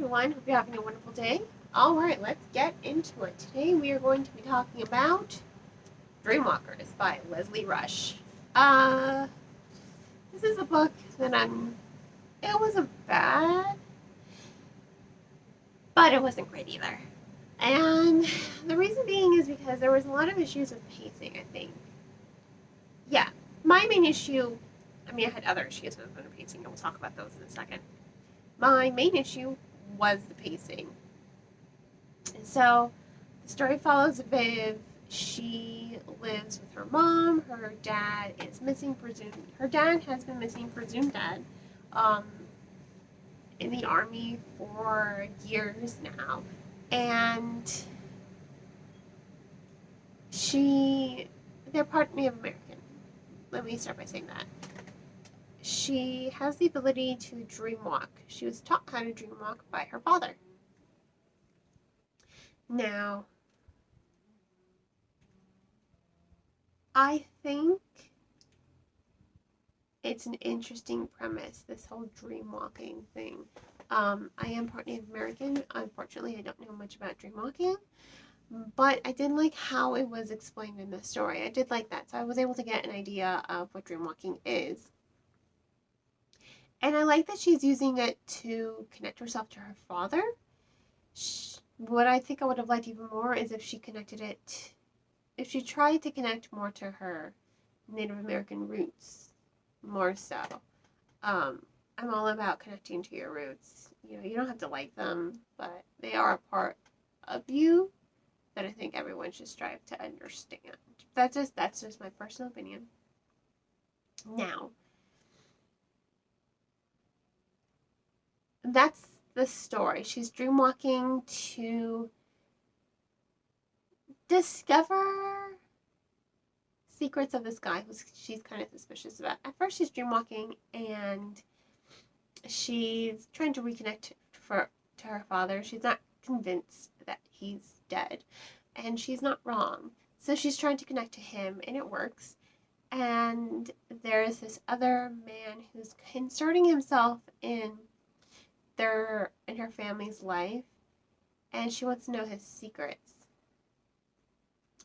everyone. Hope you're having a wonderful day. All right, let's get into it. Today we are going to be talking about Dreamwalkers by Leslie Rush. Uh, this is a book that it wasn't bad, but it wasn't great either. And the reason being is because there was a lot of issues with pacing, I think. Yeah, my main issue, I had other issues with the pacing, and we'll talk about those in a second. My main issue was the pacing. So the story follows Viv. She lives with her mom. Her dad is missing, presumed. Her dad has been missing, presumed dead, um, in the army for years now. And they're part Native American. Let me start by saying that. She has the ability to dreamwalk. She was taught how to dreamwalk by her father. Now, I think it's an interesting premise, this whole dream walking thing. I am part Native American. Unfortunately, I don't know much about dream walking, but I did like how it was explained in the story. I did like that, so I was able to get an idea of what dream walking is. And I like that she's using it to connect herself to her father. What I think I would have liked even more is if she tried to connect more to her Native American roots, more so. I'm all about connecting to your roots. You don't have to like them, but they are a part of you that I think everyone should strive to understand. That's just my personal opinion. Now, that's the story. She's dreamwalking to discover secrets of this guy who she's kind of suspicious about. At first, she's dreamwalking and she's trying to reconnect to her father. She's not convinced that he's dead, and she's not wrong. So she's trying to connect to him, and it works. And there's this other man who's inserting himself in her family's life, and she wants to know his secrets.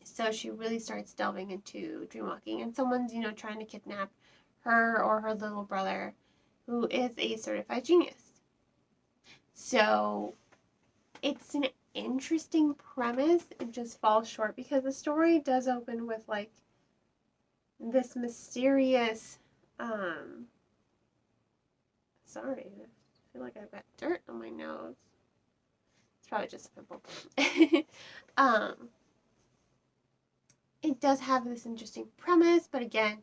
So she really starts delving into dreamwalking, and someone's trying to kidnap her or her little brother, who is a certified genius. So it's an interesting premise. It just falls short because the story does open with like this mysterious sorry, I feel like I've got dirt on my nose. It's probably just a pimple. It does have this interesting premise, but again,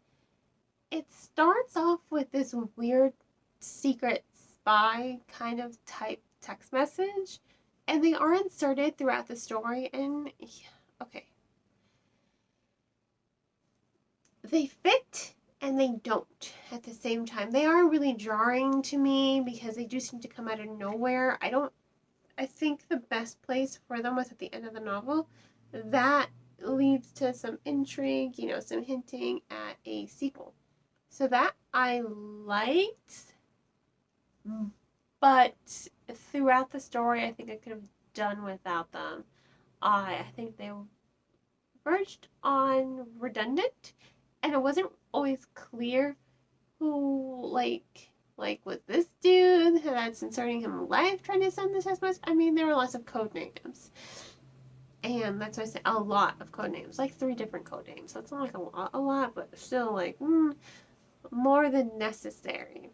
it starts off with this weird secret spy kind of type text message, and they are inserted throughout the story, and okay, they fit and they don't at the same time. They are really jarring to me because they do seem to come out of nowhere. I think the best place for them was at the end of the novel. That leads to some intrigue, some hinting at a sequel. So that I liked, but throughout the story, I think I could have done without them. I think they verged on redundant, and it wasn't always clear who, was this dude that's inserting him live trying to send the text message? There were lots of code names. And that's why I say a lot of code names, like 3 different code names. So it's not like a lot, but still more than necessary.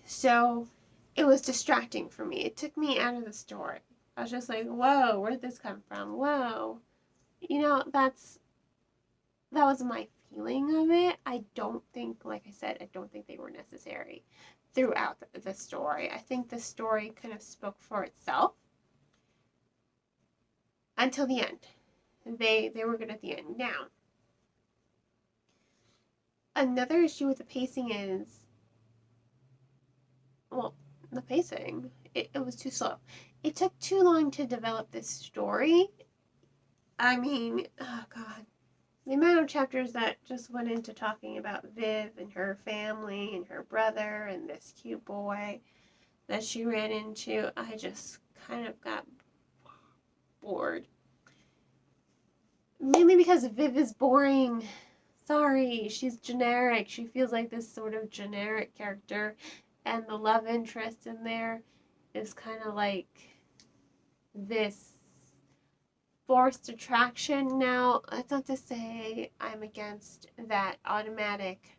So it was distracting for me. It took me out of the story. I was just like, whoa, where'd this come from? Whoa. That was my feeling of it. I don't think, like I said, I don't think they were necessary throughout the story. I think the story kind of spoke for itself until the end. They were good at the end. Now, another issue with the pacing is, the pacing. It was too slow. It took too long to develop this story. Oh God. The amount of chapters that just went into talking about Viv and her family and her brother and this cute boy. that she ran into, I just kind of got bored. Mainly because Viv is boring. Sorry, she's generic. She feels like this sort of generic character, and the love interest in there is kind of like this forced attraction. Now, that's not to say I'm against that automatic,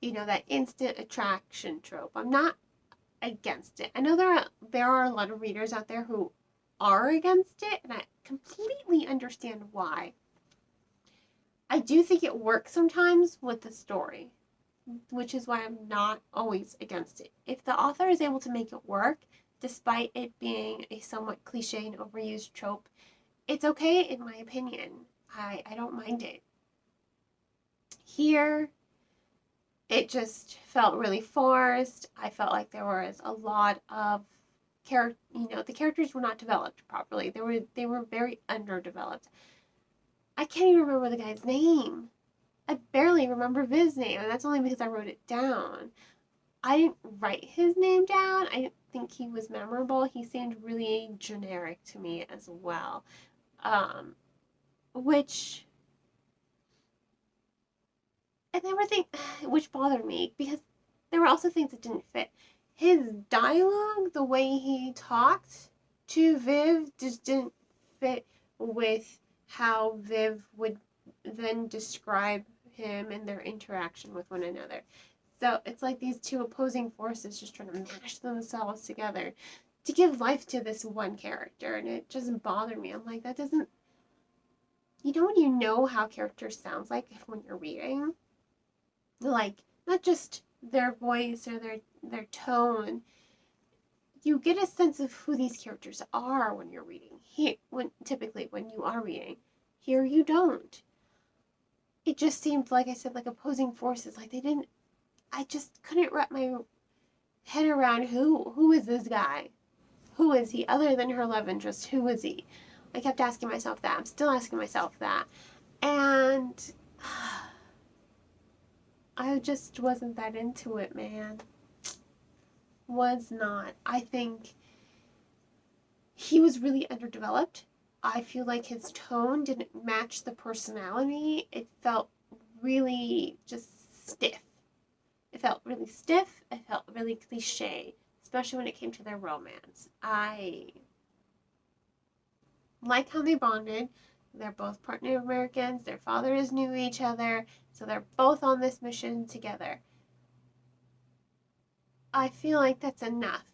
that instant attraction trope. I'm not against it. I know there are a lot of readers out there who are against it, and I completely understand why. I do think it works sometimes with the story, which is why I'm not always against it. If the author is able to make it work, despite it being a somewhat cliche and overused trope, it's okay in my opinion. I don't mind it. Here, it just felt really forced. I felt like there was a lot of the characters were not developed properly. They were very underdeveloped. I can't even remember the guy's name. I barely remember Viv's name, and that's only because I wrote it down. I didn't write his name down. I didn't think he was memorable. He seemed really generic to me as well. Which bothered me because there were also things that didn't fit. His dialogue, the way he talked to Viv, just didn't fit with how Viv would then describe him and their interaction with one another. So it's like these two opposing forces just trying to mash themselves together to give life to this one character, and it just bothered me. I'm like, that doesn't. When you know how characters sounds like when you're reading, like not just their voice or their tone. You get a sense of who these characters are when you're reading. Typically when you are reading, here you don't. It just seemed, like I said, like opposing forces. Like I just couldn't wrap my head around who is this guy? Who is he? Other than her love interest, who is he? I kept asking myself that. I'm still asking myself that. And I just wasn't that into it, man. Was not. I think he was really underdeveloped. I feel like his tone didn't match the personality. It felt really just stiff. It felt really stiff. It felt really cliche, especially when it came to their romance. I like how they bonded. They're both part Native Americans. Their fathers knew each other, so they're both on this mission together. I feel like that's enough.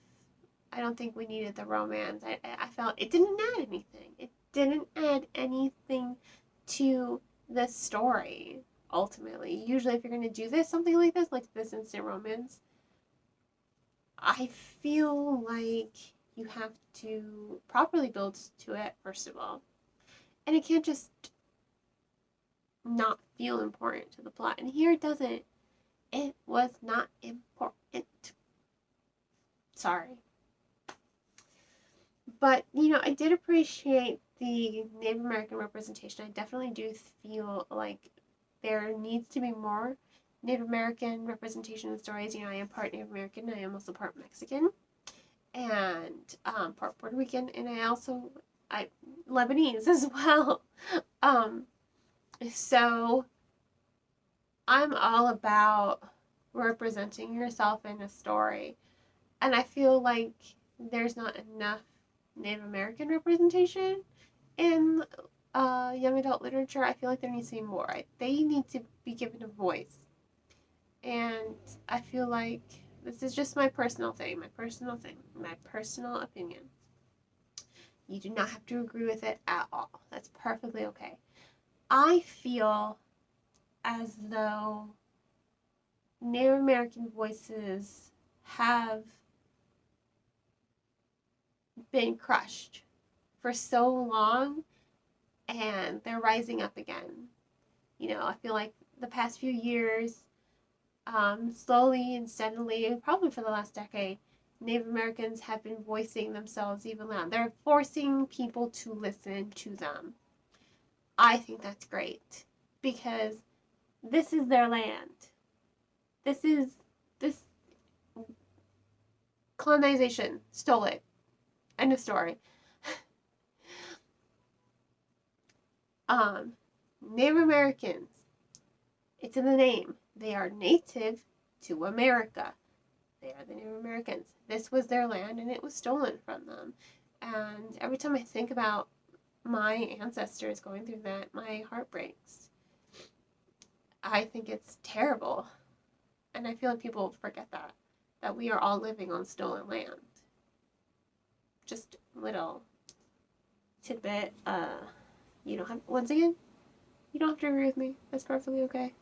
I don't think we needed the romance. I felt it didn't add anything. It didn't add anything to the story, ultimately. Usually if you're going to do something like this instant romance, I feel like you have to properly build to it, first of all. And it can't just not feel important to the plot. And here it doesn't. It was not important. Sorry. But, I did appreciate the Native American representation. I definitely do feel like there needs to be more Native American representation in stories. I am part Native American. I am also part Mexican and part Puerto Rican, and I Lebanese as well. So I'm all about representing yourself in a story, and I feel like there's not enough Native American representation in young adult literature. I feel like there needs to be more. They need to be given a voice. And I feel like this is just my personal thing, my personal opinion. You do not have to agree with it at all. That's perfectly okay. I feel as though Native American voices have been crushed for so long, and they're rising up again. I feel like the past few years, slowly and steadily, probably for the last decade, Native Americans have been voicing themselves even louder. They're forcing people to listen to them. I think that's great because this is their land. This Colonization. Stole it. End of story. Native Americans. It's in the name. They are native to America. They are the Native Americans. This was their land and it was stolen from them. And every time I think about my ancestors going through that, my heart breaks. I think it's terrible. And I feel like people forget that we are all living on stolen land. Just a little tidbit. You don't have, once again, you don't have to agree with me. That's perfectly okay.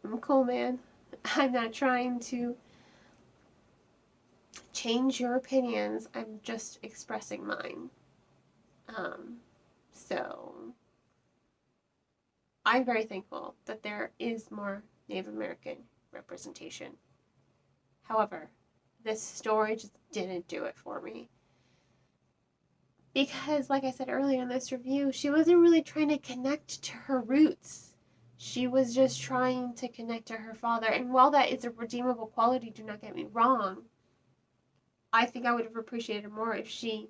I'm cool, man. I'm not trying to change your opinions. I'm just expressing mine. So I'm very thankful that there is more Native American representation. However, this story just didn't do it for me. Because, like I said earlier in this review, she wasn't really trying to connect to her roots. She was just trying to connect to her father. And while that is a redeemable quality, do not get me wrong, I think I would have appreciated more if she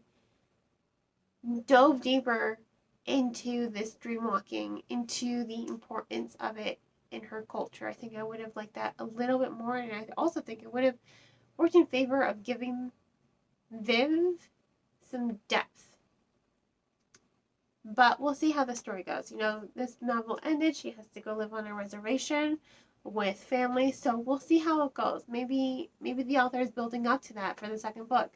dove deeper into this dream walking, into the importance of it in her culture. I think I would have liked that a little bit more, and I also think it would have worked in favor of giving Viv some depth. But we'll see how the story goes. You know, this novel ended. She has to go live on a reservation with family, so we'll see how it goes. Maybe the author is building up to that for the second book.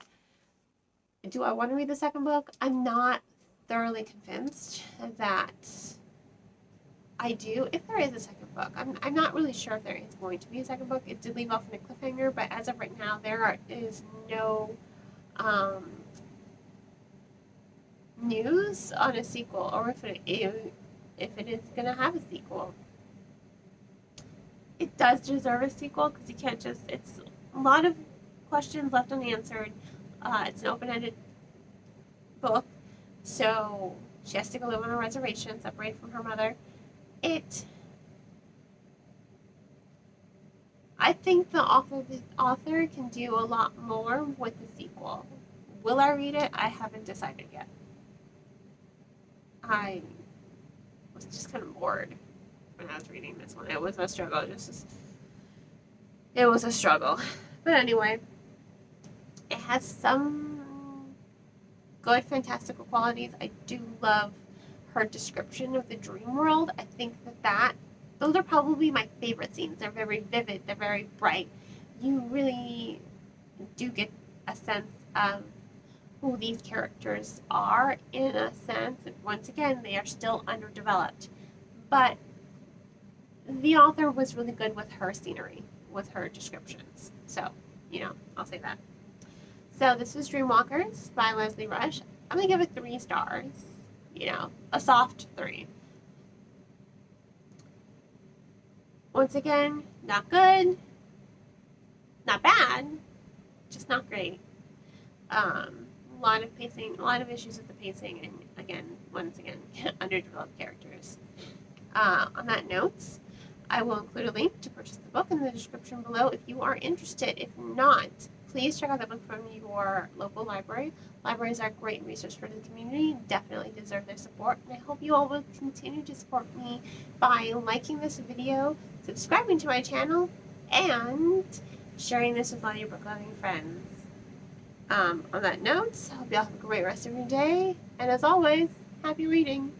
Do I want to read the second book? I'm not thoroughly convinced that I do. If there is a second book, I'm not really sure if there is going to be a second book. It did leave off in a cliffhanger, but as of right now, there is no news on a sequel, or if it is going to have a sequel. It does deserve a sequel because you can't just. It's a lot of questions left unanswered. It's an open-ended book, so she has to go live on a reservation, separated from her mother. I think the author can do a lot more with the sequel. Will I read it? I haven't decided yet. I was just kind of bored when I was reading this one. It was a struggle. It was a struggle. But anyway, it has some good fantastical qualities. I do love her description of the dream world. I think those are probably my favorite scenes. They're very vivid. They're very bright. You really do get a sense of who these characters are, in a sense. And once again, they are still underdeveloped. But the author was really good with her scenery, with her descriptions. So, I'll say that. So this was Dreamwalkers by Leslie Rush. I'm going to give it 3 stars. A soft 3. Once again, not good, not bad, just not great. A lot of pacing, a lot of issues with the pacing, and once again, underdeveloped characters. On that note, I will include a link to purchase the book in the description below if you are interested. If not, please check out the book from your local library. Libraries are a great resource for the community, definitely deserve their support, and I hope you all will continue to support me by liking this video, subscribing to my channel, and sharing this with all your book-loving friends. On that note, I hope you all have a great rest of your day, and as always, happy reading!